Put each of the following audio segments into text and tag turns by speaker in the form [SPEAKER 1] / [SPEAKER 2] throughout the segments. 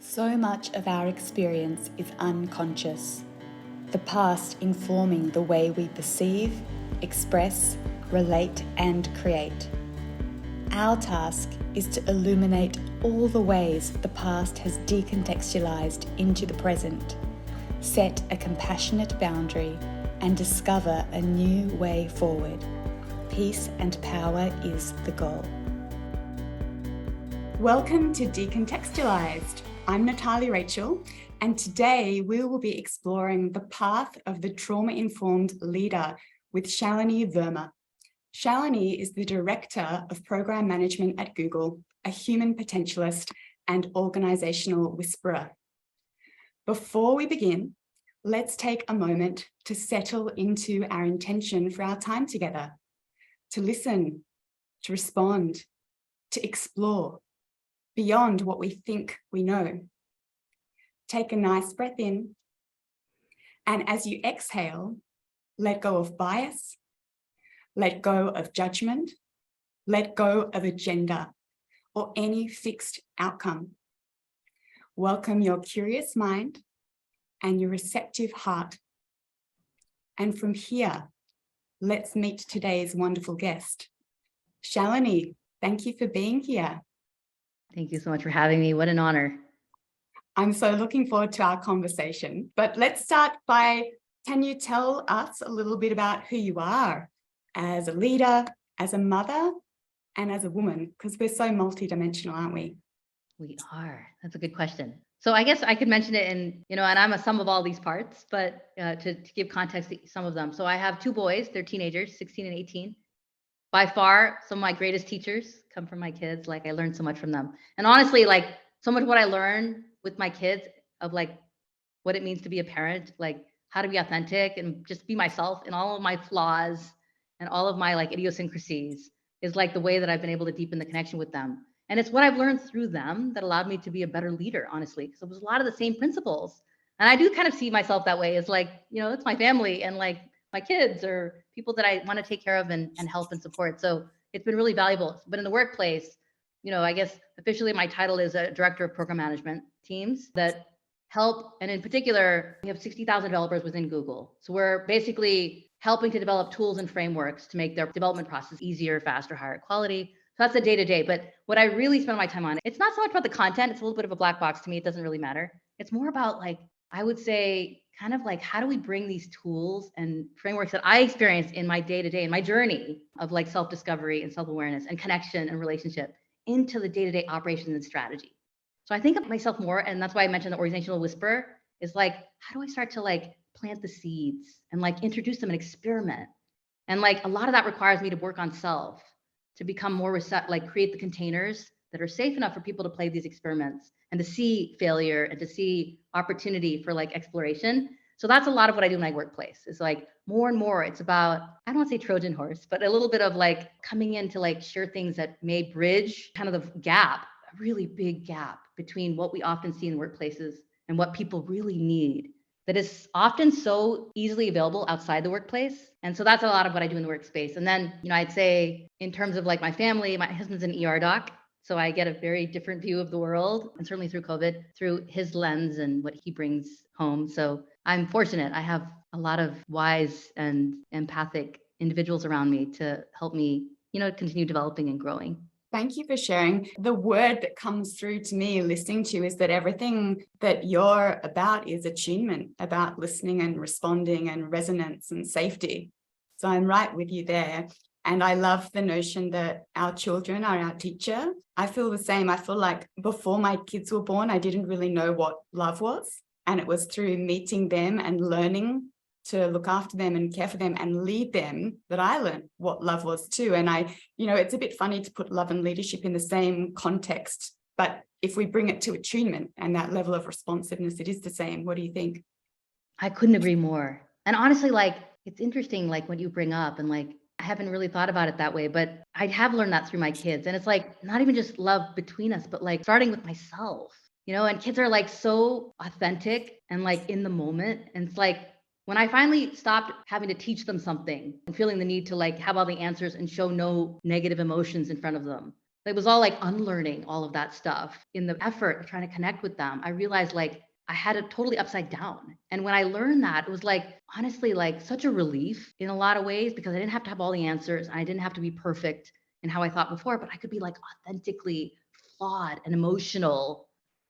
[SPEAKER 1] So much of our experience is unconscious, the past informing the way we perceive, express, relate, and create. Our task is to illuminate all the ways the past has decontextualized into the present, set a compassionate boundary, and discover a new way forward. Peace and power is the goal. Welcome to Decontextualized. I'm Natalia Rachel, and today we will be exploring the path of the trauma-informed leader with Shalini Verma. Shalini is the Director of Program Management at Google, a human potentialist and organizational whisperer. Before we begin, let's take a moment to settle into our intention for our time together, to listen, to respond, to explore beyond what we think we know. Take a nice breath in, and as you exhale, let go of bias, let go of judgment, let go of agenda or any fixed outcome. Welcome your curious mind and your receptive heart. And from here, let's meet today's wonderful guest. Shalini, thank you for being here.
[SPEAKER 2] Thank you so much for having me. What an honor.
[SPEAKER 1] I'm so looking forward to our conversation. But let's start by, can you tell us a little bit about who you are as a leader, as a mother, and as a woman? Because we're so multidimensional, aren't we?
[SPEAKER 2] We are. That's a good question. So I guess I could mention it in, and I'm a sum of all these parts, but to give context to some of them. So I have two boys, they're teenagers, 16 and 18. By far, some of my greatest teachers come from my kids. Like, I learned so much from them. And honestly, like, so much of what I learned with my kids of like what it means to be a parent, like how to be authentic and just be myself in all of my flaws and all of my like idiosyncrasies is like the way that I've been able to deepen the connection with them. And it's what I've learned through them that allowed me to be a better leader, honestly, because it was a lot of the same principles. And I do kind of see myself that way as like, it's my family and like my kids or people that I want to take care of and help and support. So it's been really valuable. But in the workplace, I guess officially my title is a director of program management teams that help. And in particular, we have 60,000 developers within Google. So we're basically helping to develop tools and frameworks to make their development process easier, faster, higher quality. So that's the day-to-day. But what I really spend my time on, it's not so much about the content. It's a little bit of a black box to me. It doesn't really matter. It's more about like, I would say, kind of like, how do we bring these tools and frameworks that I experience in my day-to-day, in my journey of like self-discovery and self-awareness and connection and relationship into the day-to-day operations and strategy. So I think of myself more, and that's why I mentioned the organizational whisper is like, how do I start to like plant the seeds and like introduce them and experiment? And like a lot of that requires me to work on self, to become more like create the containers that are safe enough for people to play these experiments and to see failure and to see opportunity for like exploration. So that's a lot of what I do in my workplace. It's like more and more, it's about, I don't want to say Trojan horse, but a little bit of like coming in to like share things that may bridge kind of the gap, a really big gap between what we often see in workplaces and what people really need that is often so easily available outside the workplace. And so that's a lot of what I do in the workspace. And then, I'd say in terms of like my family, my husband's an ER doc. So I get a very different view of the world, and certainly through COVID, through his lens and what he brings home. So I'm fortunate. I have a lot of wise and empathic individuals around me to help me, continue developing and growing.
[SPEAKER 1] Thank you for sharing. The word that comes through to me listening to you is that everything that you're about is attunement, about listening and responding and resonance and safety. So I'm right with you there. And I love the notion that our children are our teacher. I feel the same. I feel like before my kids were born, I didn't really know what love was. And it was through meeting them and learning to look after them and care for them and lead them that I learned what love was too. And it's a bit funny to put love and leadership in the same context, but if we bring it to attunement and that level of responsiveness, it is the same. What do you think?
[SPEAKER 2] I couldn't agree more. And honestly, like, it's interesting, like what you bring up, and like, I haven't really thought about it that way, but I have learned that through my kids. And it's like, not even just love between us, but like starting with myself, and kids are like so authentic and like in the moment. And it's like, when I finally stopped having to teach them something and feeling the need to like have all the answers and show no negative emotions in front of them, it was all like unlearning all of that stuff in the effort of trying to connect with them. I realized like I had it totally upside down. And when I learned that, it was like, honestly, like such a relief in a lot of ways, because I didn't have to have all the answers. And I didn't have to be perfect in how I thought before, but I could be like authentically flawed and emotional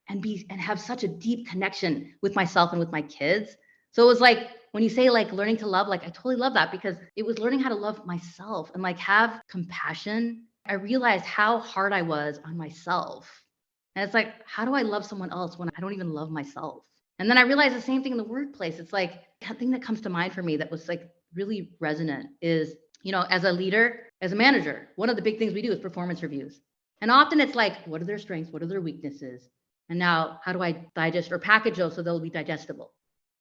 [SPEAKER 2] and have such a deep connection with myself and with my kids. So it was like, when you say like learning to love, like I totally love that, because it was learning how to love myself and like have compassion. I realized how hard I was on myself. And it's like, how do I love someone else when I don't even love myself? And then I realized the same thing in the workplace. It's like, the thing that comes to mind for me that was like really resonant is, as a leader, as a manager, one of the big things we do is performance reviews. And often it's like, what are their strengths? What are their weaknesses? And now how do I digest or package those so they'll be digestible?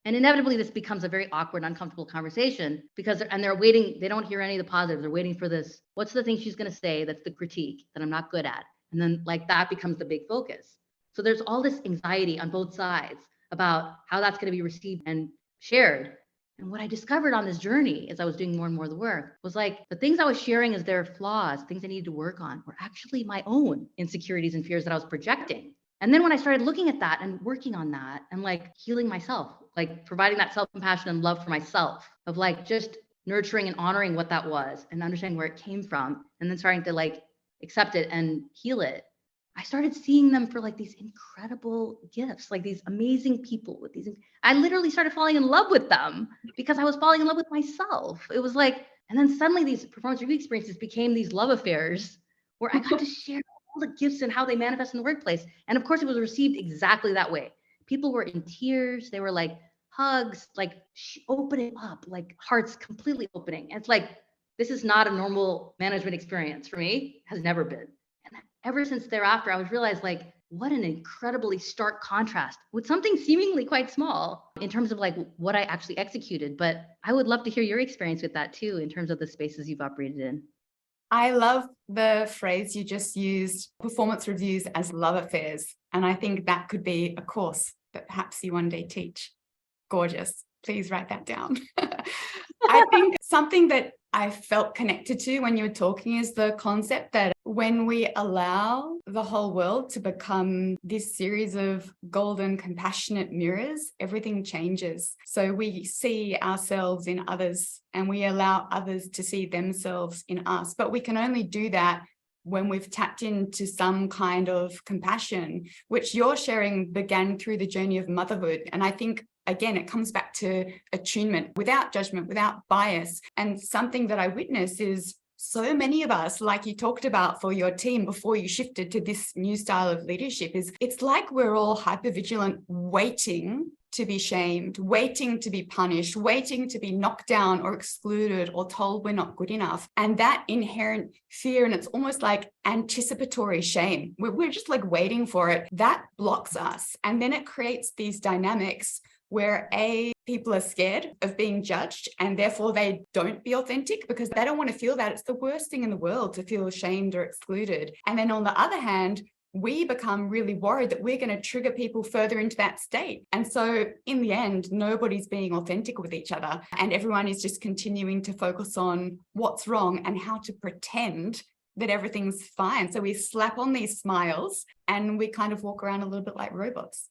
[SPEAKER 2] And inevitably, this becomes a very awkward, uncomfortable conversation because they're waiting. They don't hear any of the positives. They're waiting for this. What's the thing she's going to say that's the critique that I'm not good at? And then like that becomes the big focus. So there's all this anxiety on both sides about how that's going to be received and shared. And what I discovered on this journey as I was doing more and more of the work was like the things I was sharing as their flaws, things I needed to work on, were actually my own insecurities and fears that I was projecting. And then when I started looking at that and working on that and like healing myself, like providing that self-compassion and love for myself, of like just nurturing and honoring what that was and understanding where it came from, and then starting to like accept it and heal it, I started seeing them for like these incredible gifts, like these amazing people with these. I literally started falling in love with them because I was falling in love with myself. It was like, and then suddenly these performance review experiences became these love affairs where I got to share all the gifts and how they manifest in the workplace. And of course, it was received exactly that way. People were in tears. They were like hugs, like opening up, like hearts completely opening. And it's like, this is not a normal management experience for me, has never been. And ever since thereafter, I was realized like, what an incredibly stark contrast with something seemingly quite small in terms of like what I actually executed. But I would love to hear your experience with that too, in terms of the spaces you've operated in.
[SPEAKER 1] I love the phrase you just used, performance reviews as love affairs. And I think that could be a course that perhaps you one day teach. Gorgeous. Please write that down. I think something that I felt connected to when you were talking is the concept that when we allow the whole world to become this series of golden, compassionate mirrors, everything changes. So we see ourselves in others and we allow others to see themselves in us. But we can only do that when we've tapped into some kind of compassion, which your sharing began through the journey of motherhood. And I think, again, it comes back to attunement, without judgment, without bias. And something that I witness is so many of us, like you talked about for your team before you shifted to this new style of leadership, is it's like we're all hypervigilant, waiting to be shamed, waiting to be punished, waiting to be knocked down or excluded or told we're not good enough. And that inherent fear, and it's almost like anticipatory shame, we're just like waiting for it, that blocks us. And then it creates these dynamics where people are scared of being judged and therefore they don't be authentic because they don't want to feel that. It's the worst thing in the world to feel ashamed or excluded. And then on the other hand, we become really worried that we're going to trigger people further into that state. And so in the end, nobody's being authentic with each other and everyone is just continuing to focus on what's wrong and how to pretend that everything's fine. So we slap on these smiles and we kind of walk around a little bit like robots.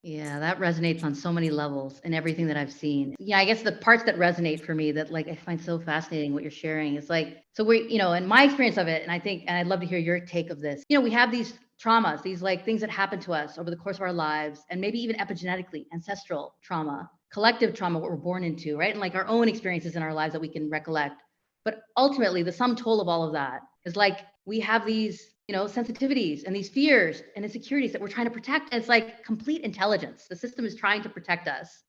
[SPEAKER 2] Yeah, that resonates on so many levels and everything that I've seen. Yeah, I guess the parts that resonate for me that like I find so fascinating what you're sharing is like, so we, in my experience of it, and I think, and I'd love to hear your take of this, we have these traumas, these like things that happen to us over the course of our lives, and maybe even epigenetically, ancestral trauma, collective trauma, what we're born into, right? And like our own experiences in our lives that we can recollect. But ultimately, the sum total of all of that is like, we have these sensitivities and these fears and insecurities that we're trying to protect. And it's like complete intelligence. The system is trying to protect us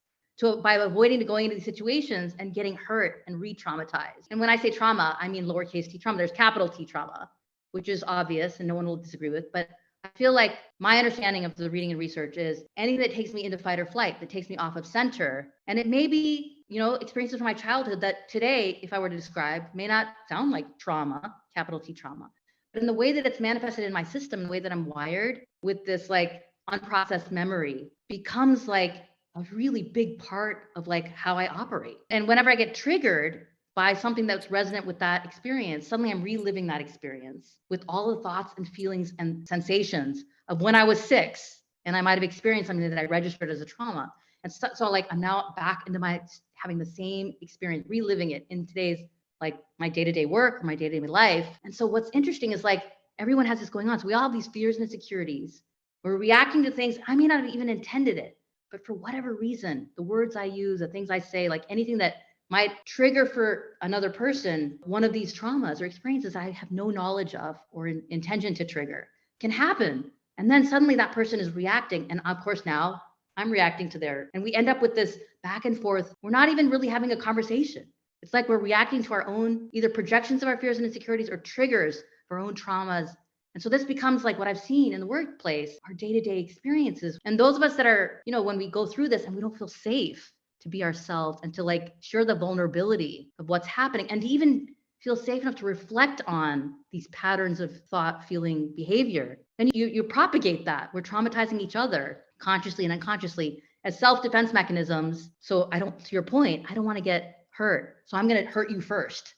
[SPEAKER 2] by avoiding going into these situations and getting hurt and re-traumatized. And when I say trauma, I mean lowercase t trauma. There's capital T trauma, which is obvious and no one will disagree with. But I feel like my understanding of the reading and research is anything that takes me into fight or flight, that takes me off of center. And it may be, experiences from my childhood that today, if I were to describe, may not sound like trauma, capital T trauma. But in the way that it's manifested in my system, the way that I'm wired with this like unprocessed memory becomes like a really big part of like how I operate. And whenever I get triggered by something that's resonant with that experience, suddenly I'm reliving that experience with all the thoughts and feelings and sensations of when I was 6 and I might have experienced something that I registered as a trauma. And so like I'm now back into my having the same experience, reliving it in today's like my day-to-day work, my day-to-day life. And so what's interesting is like everyone has this going on. So we all have these fears and insecurities. We're reacting to things. I may not have even intended it, but for whatever reason, the words I use, the things I say, like anything that might trigger for another person one of these traumas or experiences I have no knowledge of or intention to trigger can happen. And then suddenly that person is reacting. And of course, now I'm reacting to and we end up with this back and forth. We're not even really having a conversation. It's like we're reacting to our own either projections of our fears and insecurities or triggers for our own traumas. And so this becomes like what I've seen in the workplace, our day-to-day experiences. And those of us that are, when we go through this and we don't feel safe to be ourselves and to like share the vulnerability of what's happening and to even feel safe enough to reflect on these patterns of thought, feeling, behavior. And you propagate that. We're traumatizing each other consciously and unconsciously as self-defense mechanisms. So to your point, I don't want to get hurt. So I'm going to hurt you first,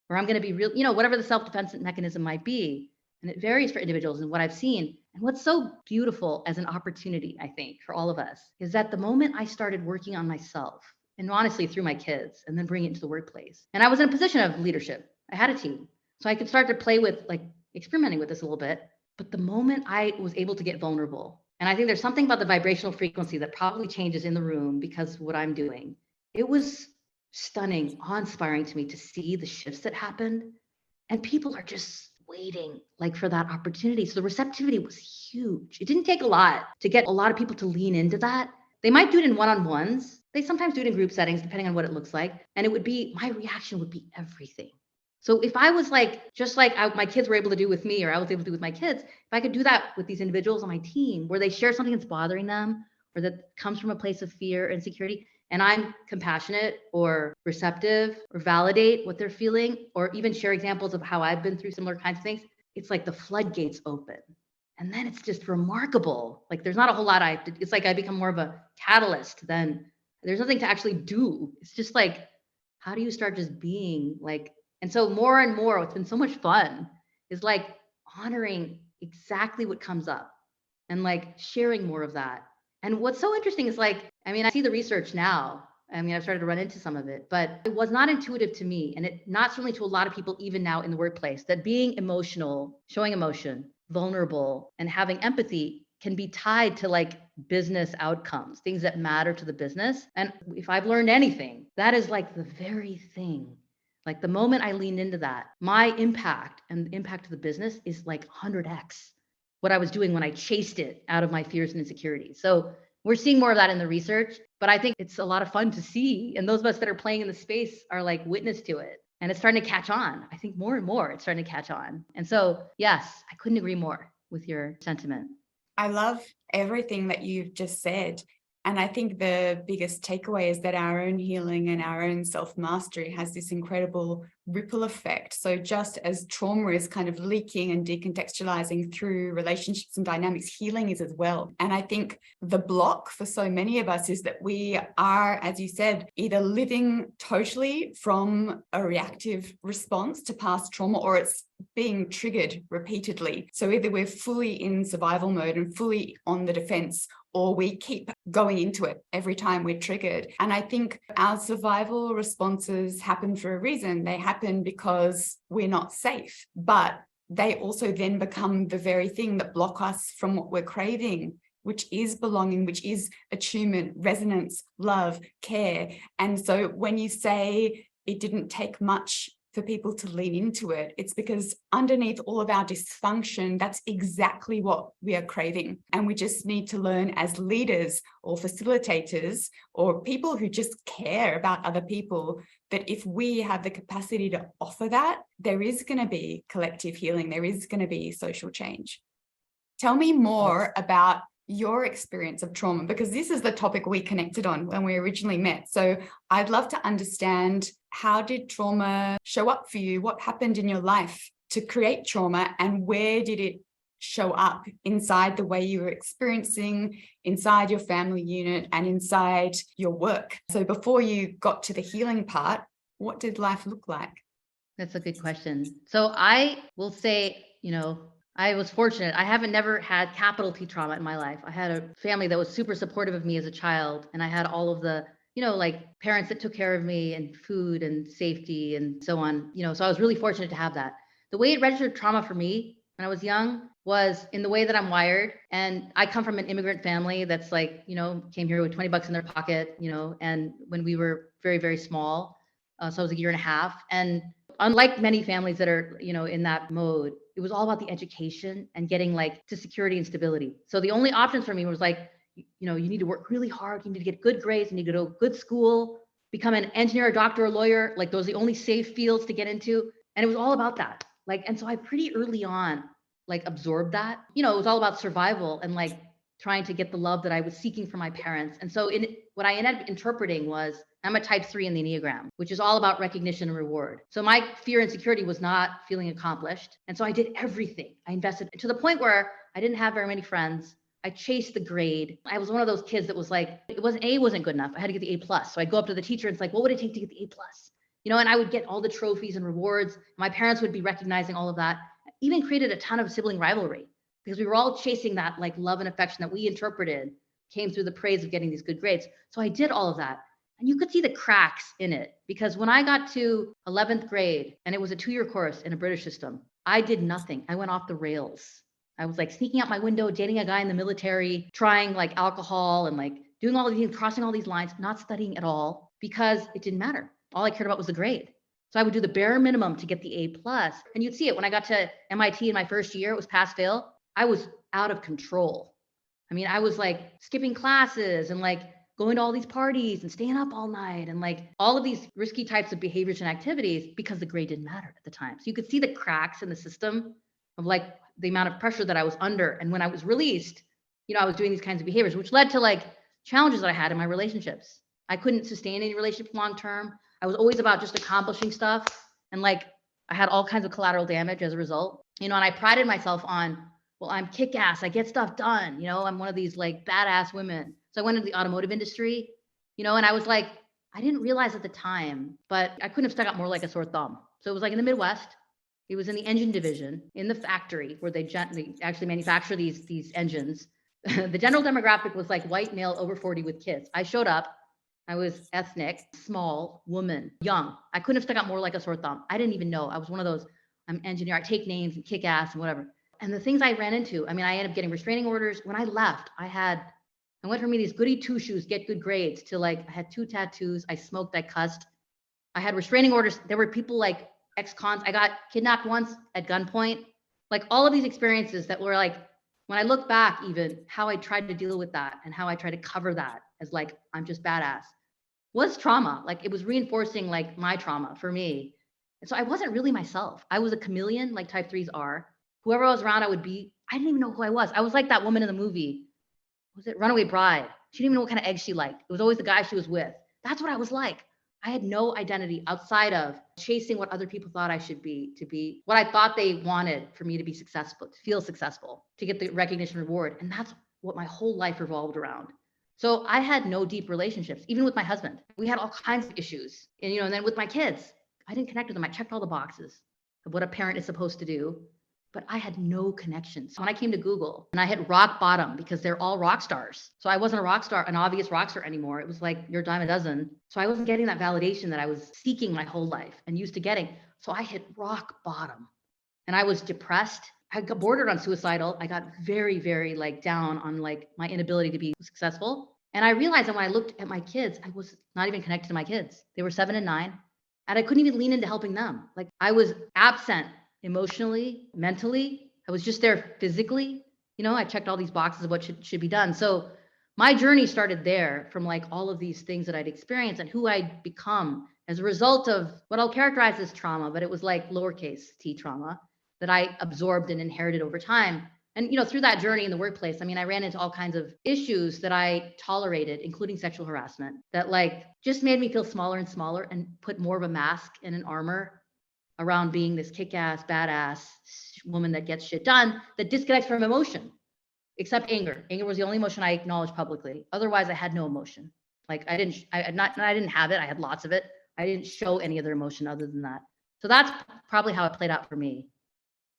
[SPEAKER 2] or I'm going to be real, whatever the self-defense mechanism might be. And it varies for individuals and what I've seen. And what's so beautiful as an opportunity, I think, for all of us is that the moment I started working on myself, and honestly through my kids, and then bring it into the workplace, and I was in a position of leadership, I had a team. So I could start to play with like experimenting with this a little bit. But the moment I was able to get vulnerable, and I think there's something about the vibrational frequency that probably changes in the room because of what I'm doing, it was stunning, awe-inspiring to me to see the shifts that happened. And people are just waiting like for that opportunity. So the receptivity was huge. It didn't take a lot to get a lot of people to lean into that. They might do it in one-on-ones. They sometimes do it in group settings, depending on what it looks like. And my reaction would be everything. So if I was like, just like my kids were able to do with me, or I was able to do with my kids, if I could do that with these individuals on my team, where they share something that's bothering them, or that comes from a place of fear or insecurity, and I'm compassionate or receptive or validate what they're feeling, or even share examples of how I've been through similar kinds of things, it's like the floodgates open. And then it's just remarkable. Like there's not a whole lot it's like I become more of a catalyst than there's nothing to actually do. It's just like, how do you start just being like, and so more and more, what's been so much fun is like honoring exactly what comes up and like sharing more of that. And what's so interesting is like, I see the research now. I've started to run into some of it, but it was not intuitive to me. And it not certainly to a lot of people, even now in the workplace, that being emotional, showing emotion, vulnerable, and having empathy can be tied to like business outcomes, things that matter to the business. And if I've learned anything, that is like the very thing. Like the moment I leaned into that, my impact and the impact of the business is like 100x what I was doing when I chased it out of my fears and insecurities. So we're seeing more of that in the research, but I think it's a lot of fun to see. And those of us that are playing in the space are like witness to it. And it's starting to catch on. I think more and more it's starting to catch on. And so, yes, I couldn't agree more with your sentiment.
[SPEAKER 1] I love everything that you've just said. And I think the biggest takeaway is that our own healing and our own self-mastery has this incredible ripple effect. So just as trauma is kind of leaking and decontextualizing through relationships and dynamics, healing is as well. And I think the block for so many of us is that we are, as you said, either living totally from a reactive response to past trauma, or it's being triggered repeatedly. So either we're fully in survival mode and fully on the defense, or we keep going into it every time we're triggered. And I think our survival responses happen for a reason. They happen because we're not safe, but they also then become the very thing that block us from what we're craving, which is belonging, which is attunement, resonance, love, care. And so when you say it didn't take much for people to lean into it, it's because underneath all of our dysfunction, that's exactly what we are craving. And we just need to learn as leaders or facilitators or people who just care about other people, that if we have the capacity to offer that, there is going to be collective healing. There is going to be social change. Tell me more about your experience of trauma, because this is the topic we connected on when we originally met. So I'd love to understand, how did trauma show up for you? What happened in your life to create trauma, and where did it show up inside the way you were experiencing, inside your family unit and inside your work? So before you got to the healing part, What did life look like?
[SPEAKER 2] That's a good question. So I will say, I was fortunate. I haven't never had capital T trauma in my life. I had a family that was super supportive of me as a child, and I had all of the, like parents that took care of me and food and safety and so on. So I was really fortunate to have that. The way it registered trauma for me when I was young was in the way that I'm wired. And I come from an immigrant family that's like, came here with 20 bucks in their pocket, and when we were very, very small. So I was a year and a half. And unlike many families that are, in that mode, it was all about the education and getting like to security and stability. So the only options for me was like, you need to work really hard. You need to get good grades. You need to go to a good school, become an engineer, a doctor, a lawyer. Like those are the only safe fields to get into. And it was all about that. Like, and so I pretty early on, like absorbed that, it was all about survival and like trying to get the love that I was seeking from my parents. And so what I ended up interpreting was I'm a type 3 in the Enneagram, which is all about recognition and reward. So my fear and insecurity was not feeling accomplished. And so I did everything. I invested to the point where I didn't have very many friends. I chased the grade. I was one of those kids that was like, wasn't good enough. I had to get the A+. So I'd go up to the teacher and it's like, what would it take to get the A+? And I would get all the trophies and rewards. My parents would be recognizing all of that. Even created a ton of sibling rivalry because we were all chasing that like love and affection that we interpreted came through the praise of getting these good grades. So I did all of that. And you could see the cracks in it because when I got to 11th grade and it was a 2-year course in a British system, I did nothing. I went off the rails. I was like sneaking out my window, dating a guy in the military, trying like alcohol and like doing all of these, crossing all these lines, not studying at all because it didn't matter. All I cared about was the grade. So I would do the bare minimum to get the A+. And you'd see it when I got to MIT in my first year, it was pass fail. I was out of control. I mean, I was like skipping classes and like going to all these parties and staying up all night and like all of these risky types of behaviors and activities because the grade didn't matter at the time. So you could see the cracks in the system of like the amount of pressure that I was under. And when I was released, I was doing these kinds of behaviors, which led to like challenges that I had in my relationships. I couldn't sustain any relationship long term. I was always about just accomplishing stuff. And like, I had all kinds of collateral damage as a result, and I prided myself on, well, I'm kick-ass. I get stuff done. I'm one of these like badass women. So I went into the automotive industry, and I was like, I didn't realize at the time, but I couldn't have stuck out more like a sore thumb. So it was like in the Midwest. It was in the engine division in the factory where they actually manufacture these engines. The general demographic was like white male over 40 with kids. I showed up. I was ethnic, small, woman, young. I couldn't have stuck out more like a sore thumb. I didn't even know. I was one of those, I'm an engineer. I take names and kick ass and whatever. And the things I ran into, I mean, I ended up getting restraining orders. When I left, I went from me these goody two shoes, get good grades, to like, I had 2 tattoos. I smoked, I cussed. I had restraining orders. There were people like ex-cons. I got kidnapped once at gunpoint. Like all of these experiences that were like, when I look back, even how I tried to deal with that and how I tried to cover that as like, I'm just badass, was trauma. Like it was reinforcing like my trauma for me. And so I wasn't really myself. I was a chameleon like type 3s are. Whoever I was around, I would be. I didn't even know who I was. I was like that woman in the movie. Was it Runaway Bride? She didn't even know what kind of eggs she liked. It was always the guy she was with. That's what I was like. I had no identity outside of chasing what other people thought I should be, to be what I thought they wanted for me to be successful, to feel successful, to get the recognition reward. And that's what my whole life revolved around. So I had no deep relationships, even with my husband. We had all kinds of issues. And, and then with my kids, I didn't connect with them. I checked all the boxes of what a parent is supposed to do, but I had no connections. When I came to Google and I hit rock bottom because they're all rock stars. So I wasn't a rock star, an obvious rock star anymore. It was like, you're a dime a dozen. So I wasn't getting that validation that I was seeking my whole life and used to getting. So I hit rock bottom and I was depressed. I got bordered on suicidal. I got very, very like down on like my inability to be successful. And I realized that when I looked at my kids, I was not even connected to my kids. They were 7 and 9 and I couldn't even lean into helping them. Like I was absent emotionally, mentally. I was just there physically. I checked all these boxes of what should be done. So my journey started there from like all of these things that I'd experienced and who I'd become as a result of what I'll characterize as trauma, but it was like lowercase t trauma that I absorbed and inherited over time. And, through that journey in the workplace, I mean, I ran into all kinds of issues that I tolerated, including sexual harassment, that like just made me feel smaller and smaller and put more of a mask and an armor around being this kick-ass, badass woman that gets shit done, that disconnects from emotion, except anger. Anger was the only emotion I acknowledged publicly. Otherwise, I had no emotion. Like I didn't have it. I had lots of it. I didn't show any other emotion other than that. So that's probably how it played out for me.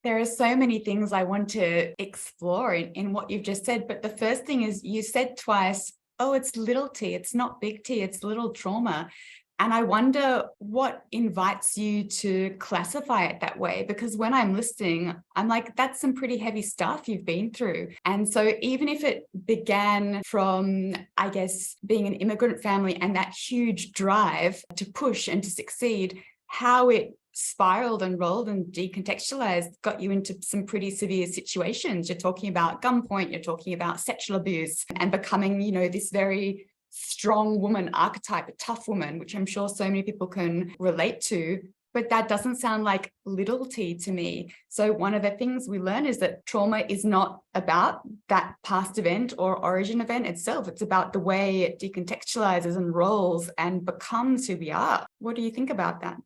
[SPEAKER 1] There are so many things I want to explore in what you've just said. But the first thing is you said twice, oh, it's little t, it's not big T, it's little trauma. And I wonder what invites you to classify it that way, because when I'm listening, I'm like, that's some pretty heavy stuff you've been through. And so even if it began from, I guess, being an immigrant family and that huge drive to push and to succeed, how it spiraled and rolled and decontextualized got you into some pretty severe situations. You're talking about gunpoint, you're talking about sexual abuse and becoming, this very strong woman archetype, a tough woman, which I'm sure so many people can relate to. But that doesn't sound like little t to me. So one of the things we learn is that trauma is not about that past event or origin event itself. It's about the way it decontextualizes and rolls and becomes who we are. What do you think about that?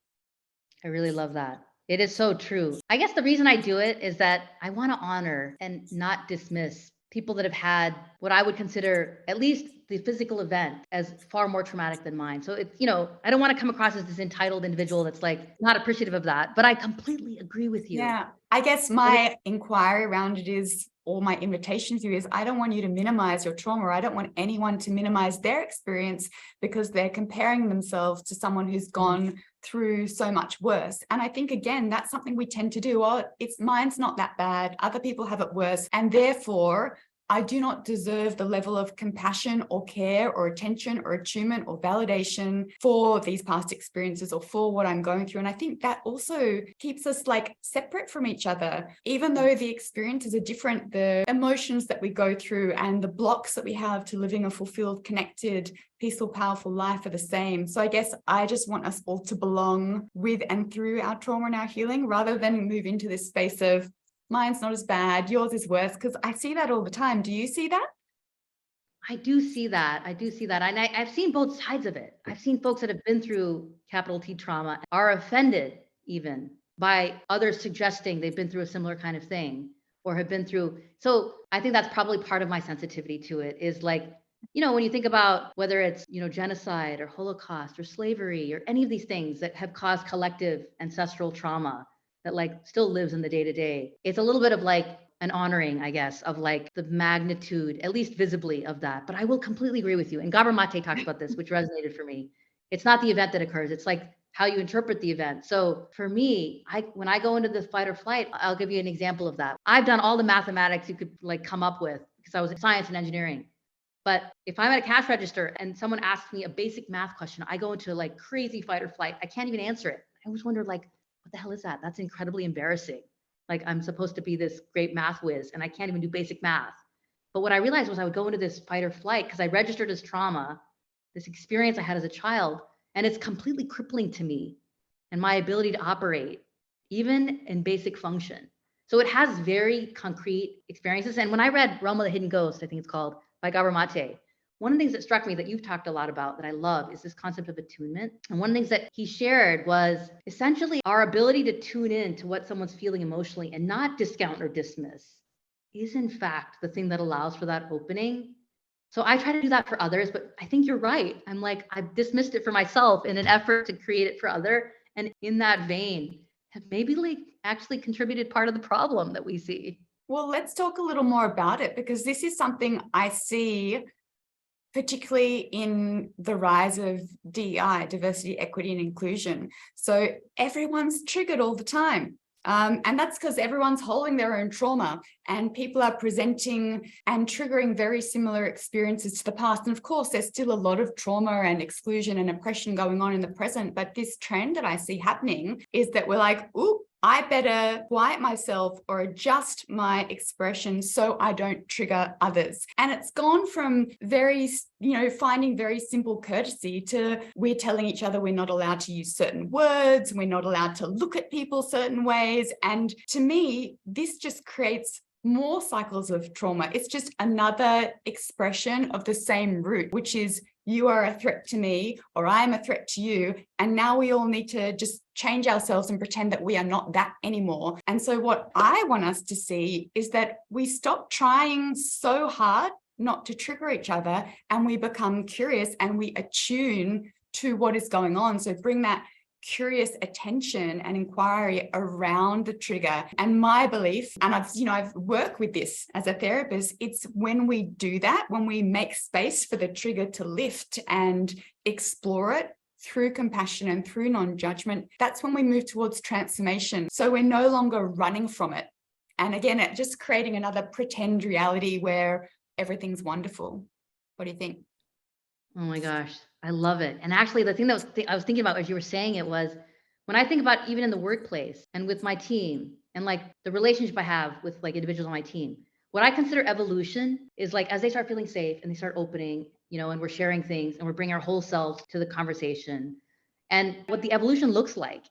[SPEAKER 2] I really love that. It is so true. I guess the reason I do it is that I want to honor and not dismiss people that have had what I would consider at least the physical event as far more traumatic than mine. So it's, I don't want to come across as this entitled individual that's like not appreciative of that, but I completely agree with you.
[SPEAKER 1] Yeah, I guess my inquiry around it is, or my invitation to you is, I don't want you to minimize your trauma. I don't want anyone to minimize their experience because they're comparing themselves to someone who's gone through so much worse. And I think, again, that's something we tend to do. Oh, mine's not that bad. Other people have it worse. And therefore, I do not deserve the level of compassion or care or attention or attunement or validation for these past experiences or for what I'm going through. And I think that also keeps us like separate from each other, even though the experiences are different, the emotions that we go through and the blocks that we have to living a fulfilled, connected, peaceful, powerful life are the same. So I guess I just want us all to belong with and through our trauma and our healing, rather than move into this space of mine's not as bad, yours is worse, because I see that all the time. Do you see that?
[SPEAKER 2] I do see that. And I've seen both sides of it. I've seen folks that have been through capital T trauma are offended even by others suggesting they've been through a similar kind of thing or have been through. So I think that's probably part of my sensitivity to it is like, when you think about whether it's, genocide or Holocaust or slavery or any of these things that have caused collective ancestral trauma that like still lives in the day to day. It's a little bit of like an honoring, I guess, of like the magnitude, at least visibly, of that. But I will completely agree with you. And Gabor Mate talks about this, which resonated for me. It's not the event that occurs. It's like how you interpret the event. So for me, when I go into the fight or flight, I'll give you an example of that. I've done all the mathematics you could like come up with because I was in science and engineering. But if I'm at a cash register and someone asks me a basic math question, I go into like crazy fight or flight. I can't even answer it. I always wondered like, what the hell is that? That's incredibly embarrassing. Like I'm supposed to be this great math whiz and I can't even do basic math. But what I realized was I would go into this fight or flight because I registered as trauma, this experience I had as a child, and it's completely crippling to me and my ability to operate, even in basic function. So it has very concrete experiences. And when I read Realm of the Hidden Ghost, I think it's called, by Gabor Mate, one of the things that struck me that you've talked a lot about that I love is this concept of attunement. And one of the things that he shared was essentially our ability to tune in to what someone's feeling emotionally and not discount or dismiss is in fact the thing that allows for that opening. So I try to do that for others, but I think you're right. I'm like, I've dismissed it for myself in an effort to create it for other. And in that vein, have maybe like actually contributed part of the problem that we see.
[SPEAKER 1] Well, let's talk a little more about it, because this is something I see particularly in the rise of DEI, diversity, equity, and inclusion. So everyone's triggered all the time. And that's because everyone's holding their own trauma and people are presenting and triggering very similar experiences to the past. And of course, there's still a lot of trauma and exclusion and oppression going on in the present. But this trend that I see happening is that we're like, ooh, I better quiet myself or adjust my expression so I don't trigger others. And it's gone from very, finding very simple courtesy to we're telling each other we're not allowed to use certain words, we're not allowed to look at people certain ways. And to me, this just creates more cycles of trauma. It's just another expression of the same root, which is you are a threat to me or I am a threat to you. And now we all need to just change ourselves and pretend that we are not that anymore. And so what I want us to see is that we stop trying so hard not to trigger each other and we become curious and we attune to what is going on. So bring that curious attention and inquiry around the trigger. And my belief, and I've worked with this as a therapist, it's when we do that, when we make space for the trigger to lift and explore it through compassion and through non-judgment, that's when we move towards transformation. So we're no longer running from it. And again, it just creating another pretend reality where everything's wonderful. What do you think?
[SPEAKER 2] Oh my gosh, I love it. And actually, the thing that I was thinking about as you were saying it was when I think about even in the workplace and with my team and like the relationship I have with like individuals on my team, what I consider evolution is like as they start feeling safe and they start opening, and we're sharing things and we're bringing our whole selves to the conversation. And what the evolution looks like,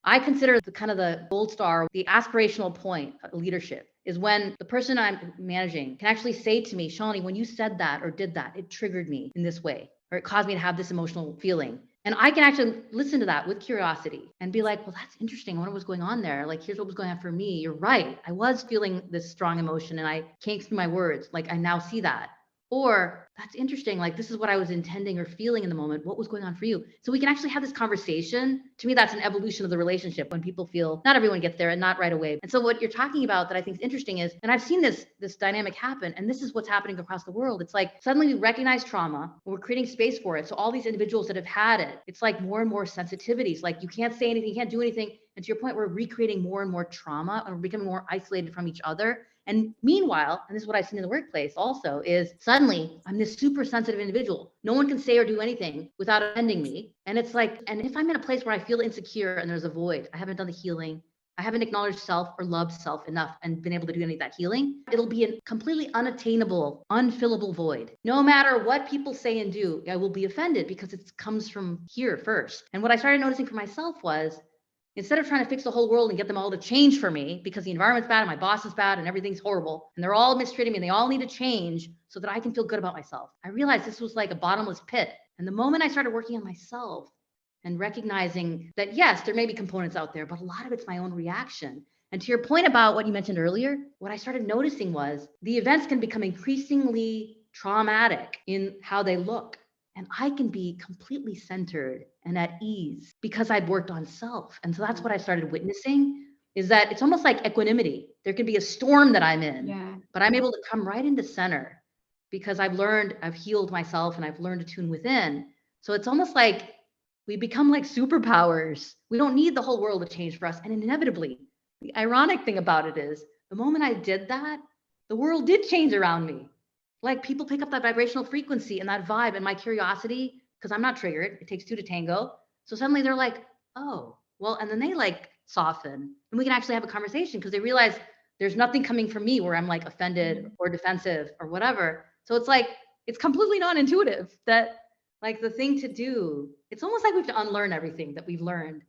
[SPEAKER 2] I consider the kind of the gold star, the aspirational point of leadership is when the person I'm managing can actually say to me, Shalini, when you said that or did that, it triggered me in this way, or it caused me to have this emotional feeling. And I can actually listen to that with curiosity and be like, well, that's interesting. I wonder what was going on there. Like, here's what was going on for me. You're right. I was feeling this strong emotion and I can't through my words. Like, I now see that. Or that's interesting. Like, this is what I was intending or feeling in the moment. What was going on for you? So we can actually have this conversation. To me, that's an evolution of the relationship when people feel not everyone gets there and not right away. And so what you're talking about that I think is interesting is, and I've seen this dynamic happen, and this is what's happening across the world. It's like suddenly we recognize trauma, we're creating space for it. So all these individuals that have had it, it's like more and more sensitivities. Like you can't say anything, you can't do anything. And to your point, we're recreating more and more trauma and we're becoming more isolated from each other. And meanwhile, and this is what I've seen in the workplace also, is suddenly I'm this super sensitive individual. No one can say or do anything without offending me. And it's like, and if I'm in a place where I feel insecure and there's a void, I haven't done the healing, I haven't acknowledged self or loved self enough and been able to do any of that healing, it'll be a completely unattainable, unfillable void. No matter what people say and do, I will be offended because it comes from here first. And what I started noticing for myself was, instead of trying to fix the whole world and get them all to change for me because the environment's bad and my boss is bad and everything's horrible and they're all mistreating me and they all need to change so that I can feel good about myself, I realized this was like a bottomless pit. And the moment I started working on myself and recognizing that, yes, there may be components out there, but a lot of it's my own reaction. And to your point about what you mentioned earlier, what I started noticing was the events can become increasingly traumatic in how they look. And I can be completely centered and at ease because I've worked on self. And so that's what I started witnessing, is that it's almost like equanimity. There can be a storm that I'm in, but I'm able to come right into center because I've healed myself and I've learned to tune within. So it's almost like we become like superpowers. We don't need the whole world to change for us. And inevitably, the ironic thing about it is the moment I did that, the world did change around me. Like people pick up that vibrational frequency and that vibe and my curiosity, because I'm not triggered. It takes two to tango. So suddenly they're like, oh, well, and then they like soften and we can actually have a conversation because they realize there's nothing coming from me where I'm like offended or defensive or whatever. So it's like, it's completely non-intuitive that like the thing to do, it's almost like we have to unlearn everything that we've learned.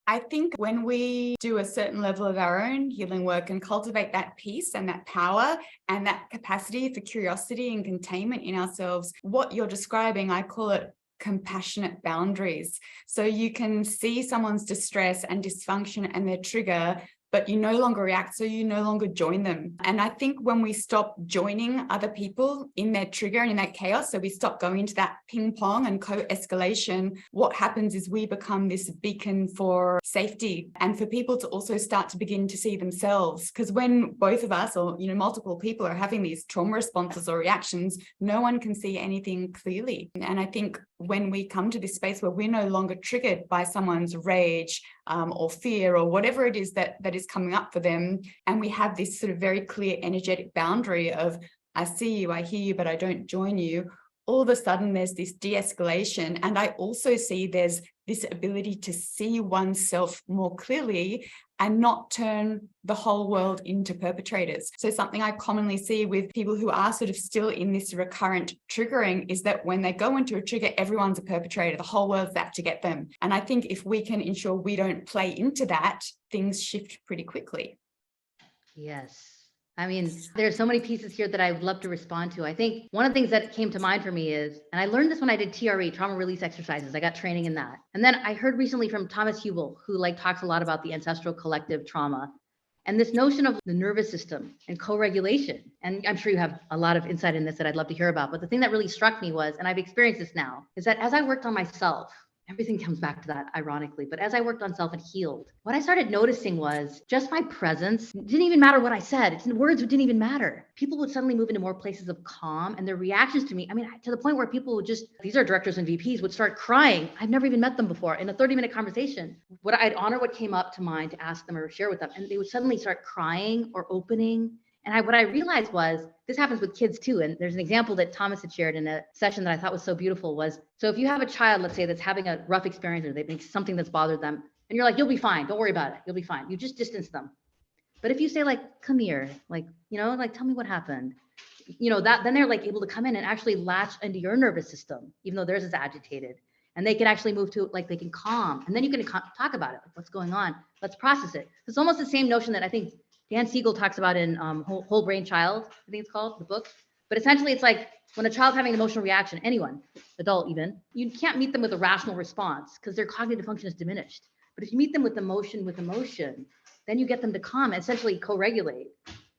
[SPEAKER 1] I think when we do a certain level of our own healing work and cultivate that peace and that power and that capacity for curiosity and containment in ourselves, what you're describing, I call it compassionate boundaries. So you can see someone's distress and dysfunction and their trigger, but you no longer react, so you no longer join them. And I think when we stop joining other people in their trigger and in that chaos, so we stop going into that ping pong and co-escalation, what happens is we become this beacon for safety and for people to also start to begin to see themselves. Because when both of us or multiple people are having these trauma responses or reactions, no one can see anything clearly. And I think when we come to this space where we're no longer triggered by someone's rage or fear or whatever it is that is coming up for them, and we have this sort of very clear energetic boundary of I see you, I hear you, but I don't join you, all of a sudden there's this de-escalation. And I also see there's this ability to see oneself more clearly and not turn the whole world into perpetrators. So something I commonly see with people who are sort of still in this recurrent triggering is that when they go into a trigger, everyone's a perpetrator. The whole world's out to get them. And I think if we can ensure we don't play into that, things shift pretty quickly.
[SPEAKER 2] Yes. I mean, there's so many pieces here that I would love to respond to. I think one of the things that came to mind for me is, and I learned this when I did TRE, trauma release exercises. I got training in that. And then I heard recently from Thomas Hubel, who like talks a lot about the ancestral collective trauma. And this notion of the nervous system and co-regulation, and I'm sure you have a lot of insight in this that I'd love to hear about, but the thing that really struck me was, and I've experienced this now, is that as I worked on myself, everything comes back to that ironically, but as I worked on self and healed, what I started noticing was just my presence. It didn't even matter what I said. Words didn't even matter. People would suddenly move into more places of calm, and their reactions to me, I mean, to the point where people would just, these are directors and VPs, would start crying. I've never even met them before in a 30-minute conversation. I'd honor what came up to mind to ask them or share with them, and they would suddenly start crying or opening. And what I realized was, this happens with kids too. And there's an example that Thomas had shared in a session that I thought was so beautiful was, so if you have a child, let's say, that's having a rough experience or they think something that's bothered them, and you're like, you'll be fine. Don't worry about it. You'll be fine. You just distance them. But if you say like, come here, like, tell me what happened, then they're like able to come in and actually latch into your nervous system, even though theirs is agitated. And they can actually move to, like, they can calm. And then you can talk about it. Like, what's going on? Let's process it. It's almost the same notion that I think Dan Siegel talks about in Whole Brain Child, I think it's called, the book. But essentially, it's like when a child's having an emotional reaction, anyone, adult even, you can't meet them with a rational response because their cognitive function is diminished. But if you meet them with emotion, then you get them to calm and essentially co-regulate.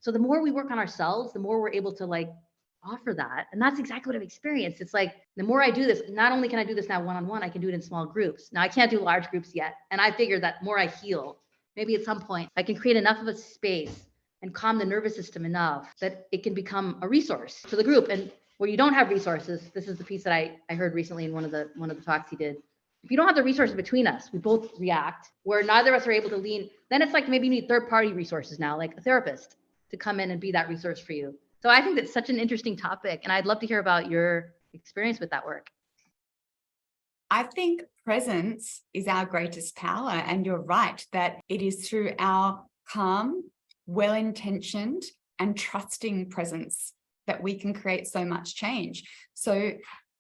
[SPEAKER 2] So the more we work on ourselves, the more we're able to like offer that. And that's exactly what I've experienced. It's like, the more I do this, not only can I do this now one-on-one, I can do it in small groups. Now I can't do large groups yet. And I figured that more I heal, maybe at some point I can create enough of a space and calm the nervous system enough that it can become a resource to the group. And where you don't have resources, this is the piece that I heard recently in one of the talks he did. If you don't have the resources between us, we both react, where neither of us are able to lean, then it's like maybe you need third-party resources now, like a therapist, to come in and be that resource for you. So I think that's such an interesting topic, and I'd love to hear about your experience with that work.
[SPEAKER 1] I think presence is our greatest power, and you're right that it is through our calm, well-intentioned, and trusting presence that we can create so much change. So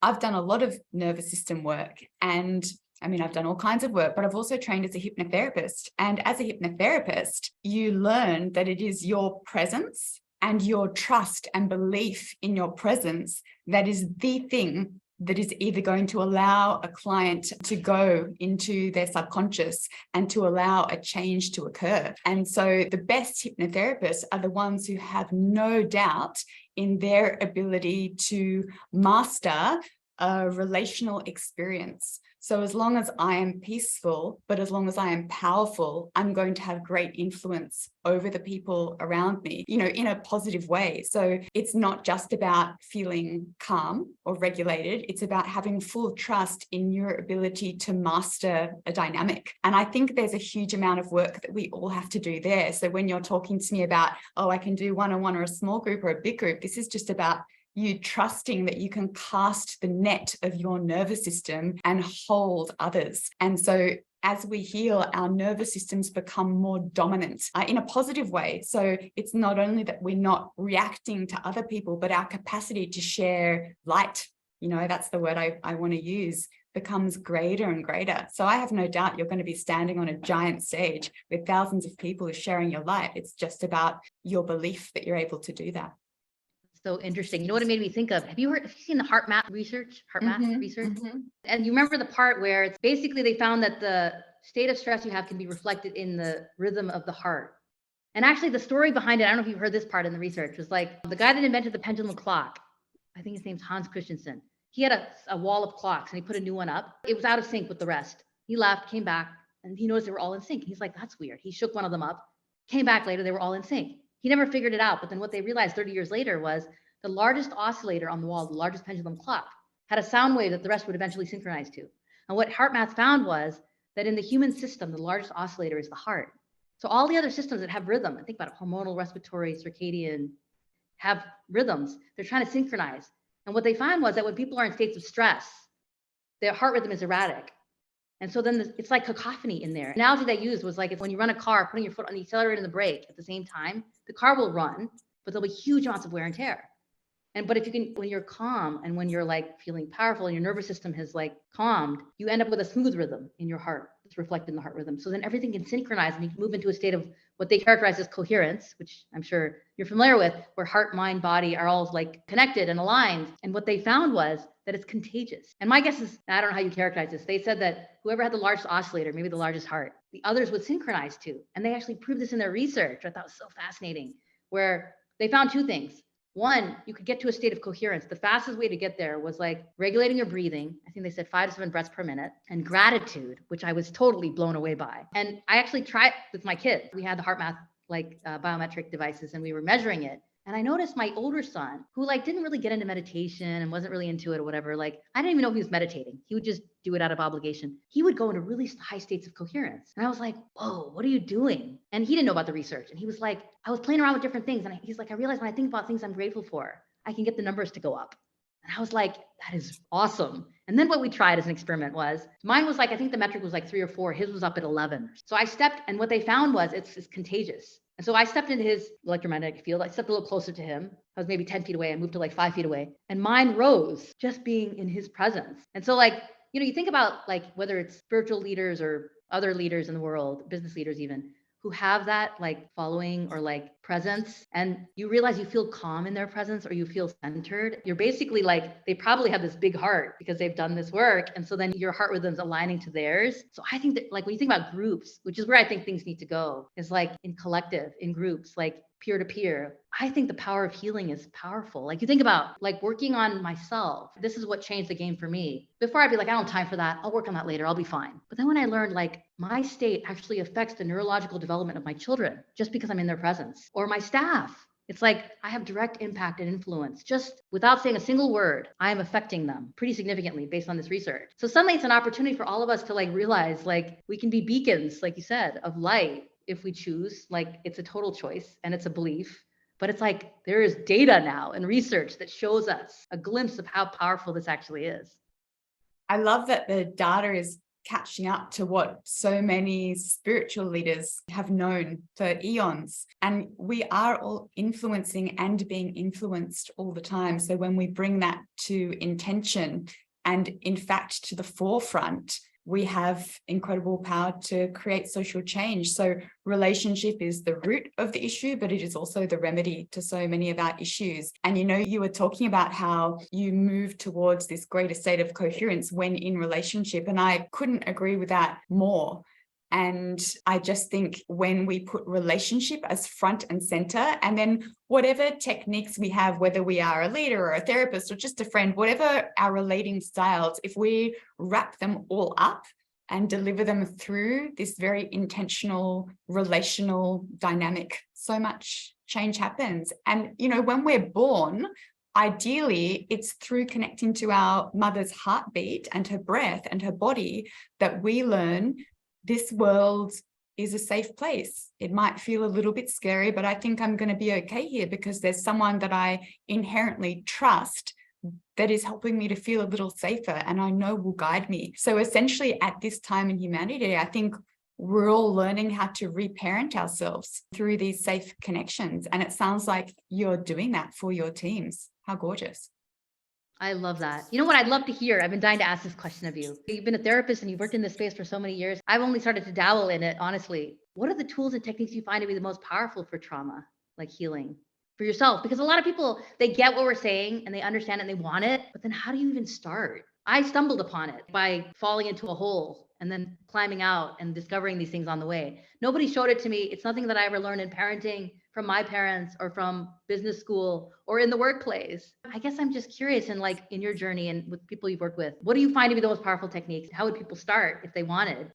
[SPEAKER 1] I've done a lot of nervous system work, and I mean, I've done all kinds of work, but I've also trained as a hypnotherapist. And as a hypnotherapist, you learn that it is your presence and your trust and belief in your presence that is the thing that is either going to allow a client to go into their subconscious and to allow a change to occur. And so the best hypnotherapists are the ones who have no doubt in their ability to master a relational experience. So as long as I am peaceful, but as long as I am powerful, I'm going to have great influence over the people around me, in a positive way. So it's not just about feeling calm or regulated. It's about having full trust in your ability to master a dynamic. And I think there's a huge amount of work that we all have to do there. So when you're talking to me about, I can do one-on-one or a small group or a big group, this is just about you trusting that you can cast the net of your nervous system and hold others. And so as we heal, our nervous systems become more dominant in a positive way. So it's not only that we're not reacting to other people, but our capacity to share light, that's the word I want to use, becomes greater and greater. So I have no doubt you're going to be standing on a giant stage with thousands of people sharing your light. It's just about your belief that you're able to do that.
[SPEAKER 2] So interesting. You know what it made me think of? Have you seen the heart map research? Mm-hmm. And you remember the part where it's basically they found that the state of stress you have can be reflected in the rhythm of the heart. And actually the story behind it, I don't know if you've heard this part in the research, was like the guy that invented the pendulum clock, I think his name's Hans Christensen. He had a wall of clocks and he put a new one up. It was out of sync with the rest. He left, came back, and he noticed they were all in sync. He's like, that's weird. He shook one of them up, came back later, they were all in sync. He never figured it out. But then what they realized 30 years later was the largest oscillator on the wall, the largest pendulum clock, had a sound wave that the rest would eventually synchronize to. And what HeartMath found was that in the human system, the largest oscillator is the heart. So all the other systems that have rhythm, think about it, hormonal, respiratory, circadian, have rhythms. They're trying to synchronize. And what they found was that when people are in states of stress, their heart rhythm is erratic. And so then it's like cacophony in there. The analogy they used was like if when you run a car, putting your foot on the accelerator and the brake at the same time, the car will run, but there'll be huge amounts of wear and tear. But if you can, when you're calm and when you're like feeling powerful and your nervous system has like calmed, you end up with a smooth rhythm in your heart that's reflected in the heart rhythm. So then everything can synchronize and you can move into a state of what they characterize as coherence, which I'm sure you're familiar with, where heart, mind, body are all like connected and aligned. And what they found was that it's contagious. And my guess is, I don't know how you characterize this. They said that whoever had the largest oscillator, maybe the largest heart, the others would synchronize too. And they actually proved this in their research. I thought was so fascinating, where they found two things. One, you could get to a state of coherence. The fastest way to get there was like regulating your breathing. I think they said 5 to 7 breaths per minute, and gratitude, which I was totally blown away by. And I actually tried with my kids. We had the heart math, biometric devices, and we were measuring it. And I noticed my older son, who didn't really get into meditation and wasn't really into it or whatever, I didn't even know he was meditating. He would just do it out of obligation. He would go into really high states of coherence. And I was like, whoa, what are you doing? And he didn't know about the research. And he was like, I was playing around with different things. And he's like, I realized when I think about things I'm grateful for, I can get the numbers to go up. And I was like, that is awesome. And then what we tried as an experiment was, mine was I think the metric was 3 or 4. His was up at 11. So I stepped, and what they found was it's contagious. And so I stepped into his electromagnetic field. I stepped a little closer to him. I was maybe 10 feet away. I moved to 5 feet away. And mine rose just being in his presence. And so you think about whether it's spiritual leaders or other leaders in the world, business leaders even, who have that following or presence, and you realize you feel calm in their presence or you feel centered. You're basically they probably have this big heart because they've done this work. And so then your heart rhythm's aligning to theirs. So I think that when you think about groups, which is where I think things need to go, is in collective, in groups, peer to peer. I think the power of healing is powerful. You think about working on myself. This is what changed the game for me. Before I'd be I don't have time for that. I'll work on that later. I'll be fine. But then when I learned my state actually affects the neurological development of my children just because I'm in their presence, or my staff. It's I have direct impact and influence just without saying a single word. I am affecting them pretty significantly based on this research. So suddenly it's an opportunity for all of us to realize we can be beacons, like you said, of light if we choose. It's a total choice and it's a belief. But it's there is data now and research that shows us a glimpse of how powerful this actually is.
[SPEAKER 1] I love that the data is catching up to what so many spiritual leaders have known for eons. And we are all influencing and being influenced all the time. So when we bring that to intention and in fact to the forefront, we have incredible power to create social change. So relationship is the root of the issue, but it is also the remedy to so many of our issues. And you were talking about how you move towards this greater state of coherence when in relationship, and I couldn't agree with that more. And I just think when we put relationship as front and center, and then whatever techniques we have, whether we are a leader or a therapist or just a friend, whatever our relating styles, if we wrap them all up and deliver them through this very intentional relational dynamic, so much change happens. And, when we're born, ideally, it's through connecting to our mother's heartbeat and her breath and her body that we learn this world is a safe place. It might feel a little bit scary, but I think I'm going to be okay here because there's someone that I inherently trust that is helping me to feel a little safer and I know will guide me. So essentially at this time in humanity, I think we're all learning how to reparent ourselves through these safe connections. And it sounds like you're doing that for your teams. How gorgeous.
[SPEAKER 2] I love that. You know what I'd love to hear? I've been dying to ask this question of you. You've been a therapist and you've worked in this space for so many years. I've only started to dabble in it, honestly. What are the tools and techniques you find to be the most powerful for trauma, healing for yourself? Because a lot of people, they get what we're saying and they understand it and they want it, but then how do you even start? I stumbled upon it by falling into a hole and then climbing out and discovering these things on the way. Nobody showed it to me. It's nothing that I ever learned in parenting from my parents or from business school or in the workplace. I guess I'm just curious in your journey and with people you've worked with, what do you find to be the most powerful techniques? How would people start if they wanted?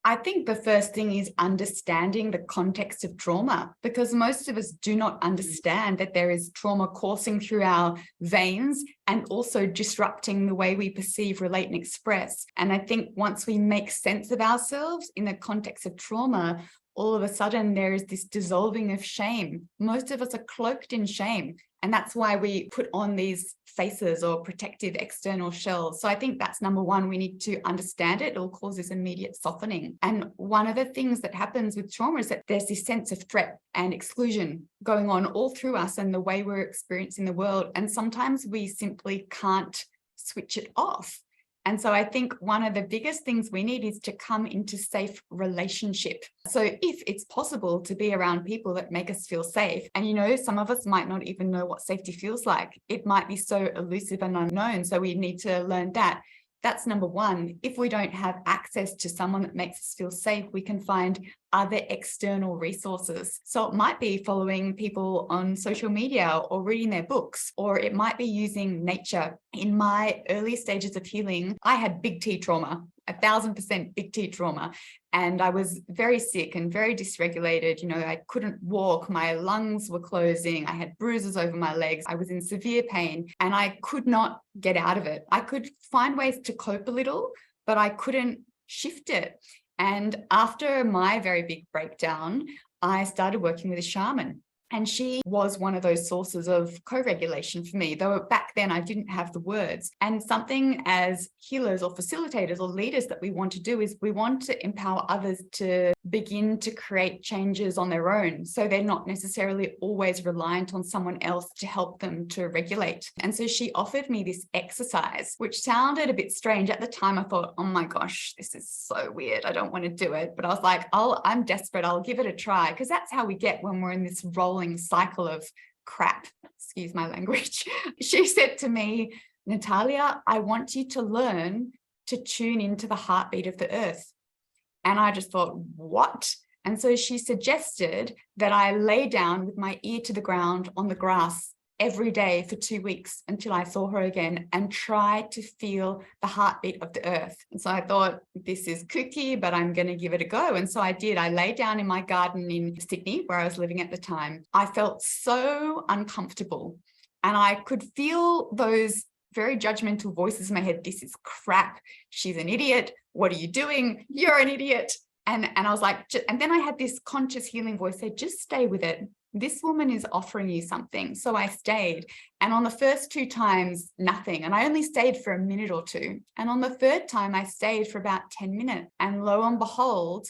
[SPEAKER 1] I think the first thing is understanding the context of trauma, because most of us do not understand that there is trauma coursing through our veins and also disrupting the way we perceive, relate, and express. And I think once we make sense of ourselves in the context of trauma, all of a sudden there is this dissolving of shame. Most of us are cloaked in shame. And that's why we put on these faces or protective external shells. So I think that's number one. We need to understand it. It'll cause this immediate softening. And one of the things that happens with trauma is that there's this sense of threat and exclusion going on all through us and the way we're experiencing the world. And sometimes we simply can't switch it off. And so I think one of the biggest things we need is to come into safe relationship. So if it's possible to be around people that make us feel safe, and some of us might not even know what safety feels like. It might be so elusive and unknown. So we need to learn that. That's number one. If we don't have access to someone that makes us feel safe, we can find other external resources. So it might be following people on social media or reading their books, or it might be using nature. In my early stages of healing, I had big T trauma, 1,000% big T trauma. And I was very sick and very dysregulated. I couldn't walk. My lungs were closing. I had bruises over my legs. I was in severe pain and I could not get out of it. I could find ways to cope a little, but I couldn't shift it. And after my very big breakdown, I started working with a shaman. And she was one of those sources of co-regulation for me, though back then I didn't have the words. And something as healers or facilitators or leaders that we want to do is we want to empower others to begin to create changes on their own. So they're not necessarily always reliant on someone else to help them to regulate. And so she offered me this exercise, which sounded a bit strange. At the time, I thought, oh my gosh, this is so weird. I don't want to do it. But I was like, I'm desperate. I'll give it a try, because that's how we get when we're in this rolling cycle of crap. Excuse my language. She said to me, Natalia, I want you to learn to tune into the heartbeat of the earth. And I just thought, what? And so she suggested that I lay down with my ear to the ground on the grass every day for 2 weeks until I saw her again, and try to feel the heartbeat of the earth. And so I thought, this is kooky, but I'm going to give it a go. And so I did. I lay down in my garden in Sydney, where I was living at the time. I felt so uncomfortable, and I could feel those very judgmental voices in my head. This is crap. She's an idiot. What are you doing? You're an idiot. And I was like, and then I had this conscious healing voice say, just stay with it. This woman is offering you something. So I stayed. And on the first 2 times, nothing. And I only stayed for a minute or 2. And on the third time, I stayed for about 10 minutes. And lo and behold,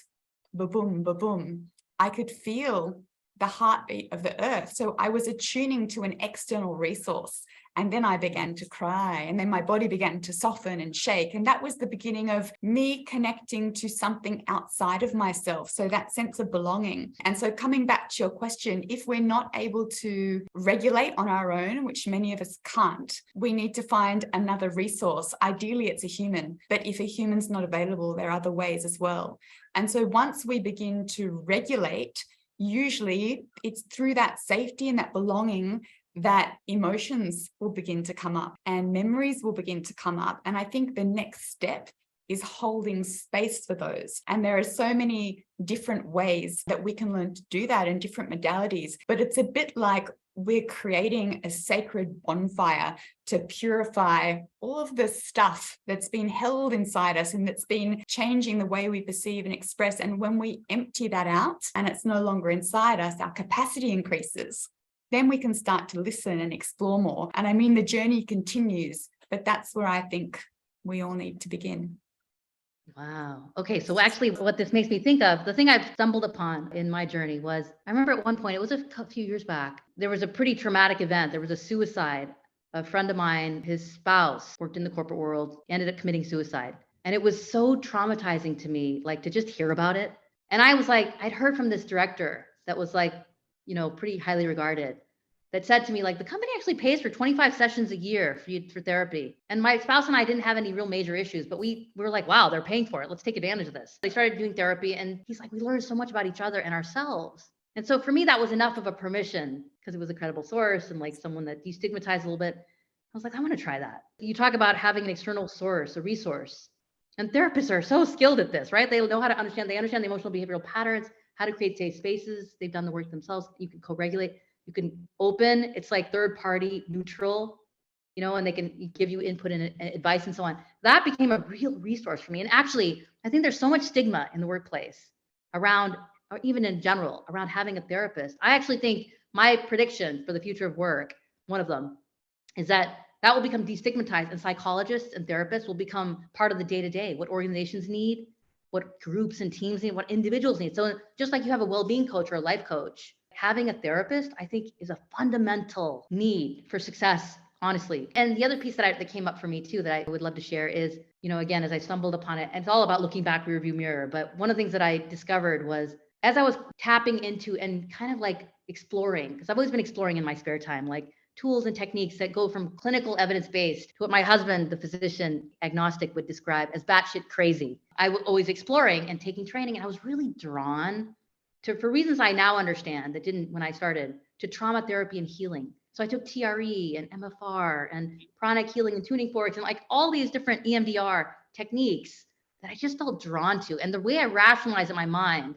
[SPEAKER 1] ba-boom, ba-boom, I could feel the heartbeat of the earth. So I was attuning to an external resource. And then I began to cry, and then my body began to soften and shake. And that was the beginning of me connecting to something outside of myself. So that sense of belonging. And so coming back to your question, if we're not able to regulate on our own, which many of us can't, we need to find another resource. Ideally, it's a human, but if a human's not available, there are other ways as well. And so once we begin to regulate, usually it's through that safety and that belonging that emotions will begin to come up and memories will begin to come up. And I think the next step is holding space for those. And there are so many different ways that we can learn to do that in different modalities, but it's a bit like we're creating a sacred bonfire to purify all of the stuff that's been held inside us and that's been changing the way we perceive and express. And when we empty that out and it's no longer inside us, our capacity increases. Then we can start to listen and explore more. And I mean, the journey continues, but that's where I think we all need to begin.
[SPEAKER 2] Wow. Okay. So actually what this makes me think of, the thing I've stumbled upon in my journey was, I remember at one point, it was a few years back, there was a pretty traumatic event. There was a suicide. A friend of mine, his spouse worked in the corporate world, ended up committing suicide. And it was so traumatizing to me, like to just hear about it. And I was like, I'd heard from this director that was like, pretty highly regarded, that said to me, like, the company actually pays for 25 sessions a year for therapy. And my spouse and I didn't have any real major issues, but we were like, wow, they're paying for it. Let's take advantage of this. They started doing therapy, and he's like, we learned so much about each other and ourselves. And so for me, that was enough of a permission, because it was a credible source and like someone that destigmatized a little bit. I was like, I want to try that. You talk about having an external source, a resource, and therapists are so skilled at this, right? They know how to understand, they understand the emotional behavioral patterns, how to create safe spaces. They've done the work themselves. You can co-regulate, you can open, it's like third party neutral, and they can give you input and advice and so on. That became a real resource for me. And actually, I think there's so much stigma in the workplace around, or even in general, around having a therapist. I actually think my prediction for the future of work, one of them, is that will become destigmatized, and psychologists and therapists will become part of the day-to-day, what organizations need, what groups and teams need, what individuals need. So just like you have a well-being coach or a life coach, having a therapist, I think, is a fundamental need for success honestly. And the other piece that came up for me too, that I would love to share is, again, as I stumbled upon it, and it's all about looking back rearview mirror. But one of the things that I discovered was as I was tapping into and kind of like exploring, because I've always been exploring in my spare time, like tools and techniques that go from clinical evidence-based to what my husband, the physician agnostic, would describe as batshit crazy. I was always exploring and taking training, and I was really drawn to, for reasons I now understand that didn't when I started, to trauma therapy and healing. So I took TRE and MFR and pranic healing and tuning forks and like all these different EMDR techniques that I just felt drawn to. And the way I rationalized in my mind,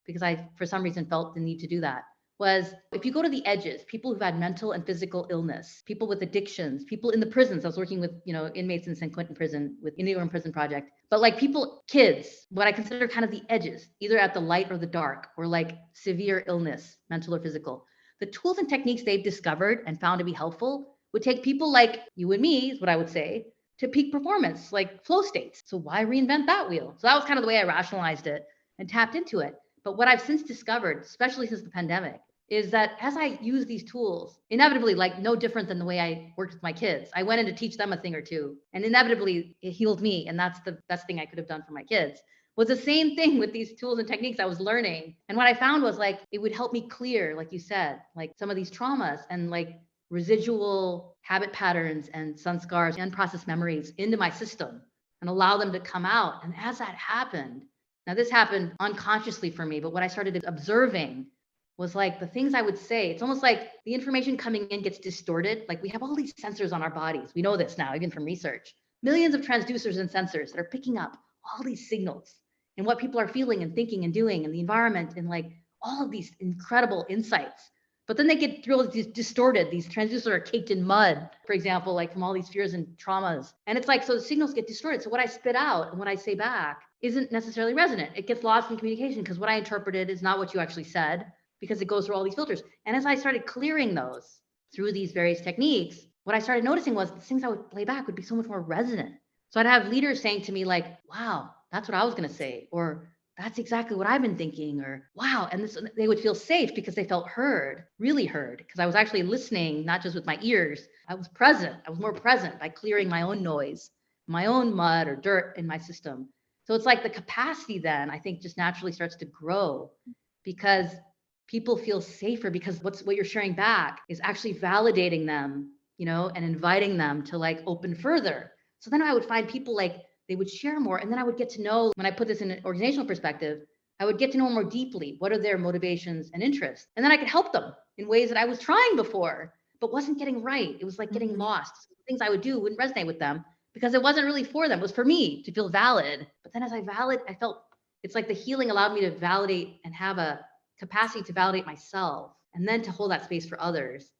[SPEAKER 2] because I, for some reason, felt the need to do that, was if you go to the edges, people who've had mental and physical illness, people with addictions, people in the prisons. I was working with, inmates in San Quentin prison with Indian Prison Project, but like people, kids, what I consider kind of the edges, either at the light or the dark, or like severe illness, mental or physical. The tools and techniques they've discovered and found to be helpful would take people like you and me, is what I would say, to peak performance, like flow states. So why reinvent that wheel? So that was kind of the way I rationalized it and tapped into it. But what I've since discovered, especially since the pandemic, is that as I use these tools, inevitably, like no different than the way I worked with my kids, I went in to teach them a thing or two, and inevitably it healed me. And that's the best thing I could have done for my kids. Was the same thing with these tools and techniques I was learning. And what I found was like, it would help me clear, like you said, like some of these traumas and like residual habit patterns and sanskars, unprocessed memories into my system and allow them to come out. And as that happened, now this happened unconsciously for me, but what I started observing was like the things I would say, it's almost like the information coming in gets distorted. Like we have all these sensors on our bodies. We know this now, even from research. Millions of transducers and sensors that are picking up all these signals and what people are feeling and thinking and doing in the environment and like all of these incredible insights. But then they get really distorted. These transducers are caked in mud, for example, like from all these fears and traumas. And it's like, so the signals get distorted. So what I spit out and what I say back isn't necessarily resonant. It gets lost in communication because what I interpreted is not what you actually said, because it goes through all these filters. And as I started clearing those through these various techniques, what I started noticing was the things I would play back would be so much more resonant. So I'd have leaders saying to me like, wow, that's what I was going to say, or that's exactly what I've been thinking, or wow. And this, they would feel safe because they felt heard, really heard, because I was actually listening, not just with my ears. I was present. I was more present by clearing my own noise, my own mud or dirt in my system. So it's like the capacity then, I think, just naturally starts to grow because people feel safer, because what you're sharing back is actually validating them, and inviting them to like open further. So then I would find people like they would share more. And then I would get to know, when I put this in an organizational perspective, I would get to know more deeply. What are their motivations and interests? And then I could help them in ways that I was trying before, but wasn't getting right. It was like getting lost. Things I would do wouldn't resonate with them because it wasn't really for them. It was for me to feel valid. But then as I felt it's like the healing allowed me to validate and have a capacity to validate myself and then to hold that space for others.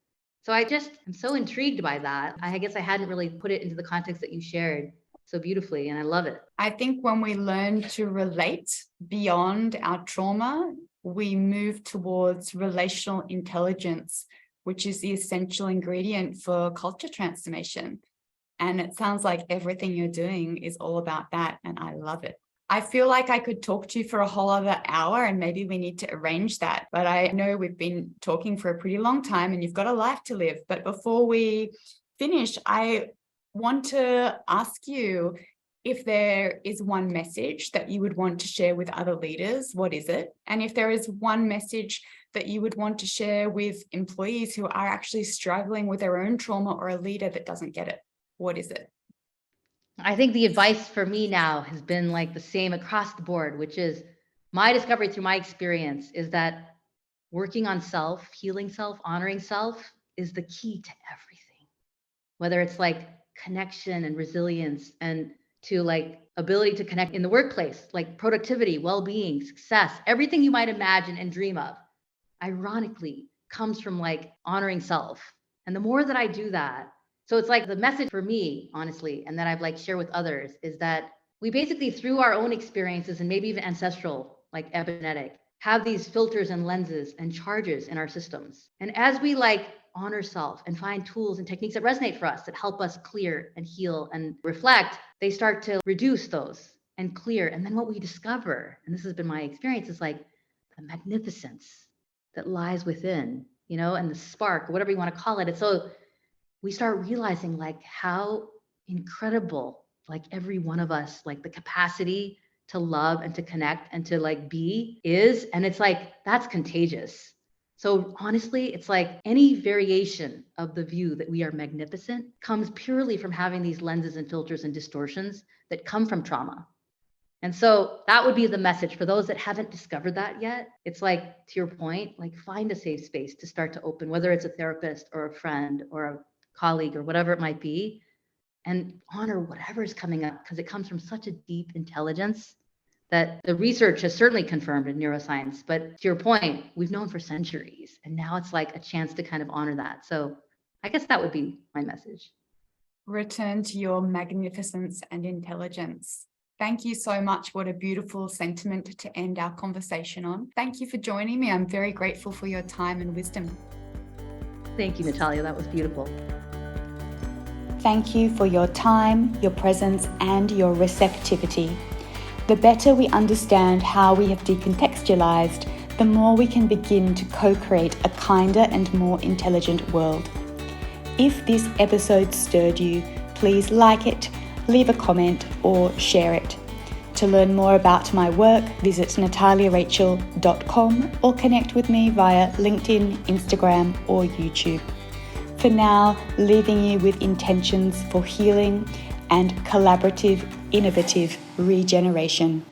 [SPEAKER 2] So I just am so intrigued by that. I guess I hadn't really put it into the context that you shared so beautifully, and I love it.
[SPEAKER 1] I think when we learn to relate beyond our trauma, we move towards relational intelligence, which is the essential ingredient for culture transformation. And it sounds like everything you're doing is all about that, and I love it. I feel like I could talk to you for a whole other hour, and maybe we need to arrange that. But I know we've been talking for a pretty long time and you've got a life to live. But before we finish, I want to ask you if there is one message that you would want to share with other leaders, what is it? And if there is one message that you would want to share with employees who are actually struggling with their own trauma, or a leader that doesn't get it, what is it?
[SPEAKER 2] I think the advice for me now has been like the same across the board, which is my discovery through my experience is that working on self, healing self, honoring self is the key to everything. Whether it's like connection and resilience, and to like ability to connect in the workplace, like productivity, well-being, success, everything you might imagine and dream of, ironically comes from like honoring self. And the more that I do that, so it's like the message for me, honestly, and that I've like shared with others is that we basically, through our own experiences and maybe even ancestral, like epigenetic, have these filters and lenses and charges in our systems. And as we like honor self and find tools and techniques that resonate for us, that help us clear and heal and reflect, they start to reduce those and clear. And then what we discover, and this has been my experience, is like the magnificence that lies within, and the spark, or whatever you want to call it. It's so we start realizing like how incredible, like every one of us, like the capacity to love and to connect and to like be is. And it's like, that's contagious. So honestly, it's like any variation of the view that we are magnificent comes purely from having these lenses and filters and distortions that come from trauma. And so that would be the message for those that haven't discovered that yet. It's like, to your point, like find a safe space to start to open, whether it's a therapist or a friend or a colleague or whatever it might be, and honor whatever is coming up because it comes from such a deep intelligence that the research has certainly confirmed in neuroscience. But to your point, we've known for centuries, and now it's like a chance to kind of honor that. So I guess that would be my message.
[SPEAKER 1] Return to your magnificence and intelligence. Thank you so much. What a beautiful sentiment to end our conversation on. Thank you for joining me. I'm very grateful for your time and wisdom.
[SPEAKER 2] Thank you, Natalia. That was beautiful.
[SPEAKER 1] Thank you for your time, your presence, and your receptivity. The better we understand how we have decontextualized, the more we can begin to co-create a kinder and more intelligent world. If this episode stirred you, please like it, leave a comment, or share it. To learn more about my work, visit nataliarachel.com or connect with me via LinkedIn, Instagram, or YouTube. For now, leaving you with intentions for healing and collaborative, innovative regeneration.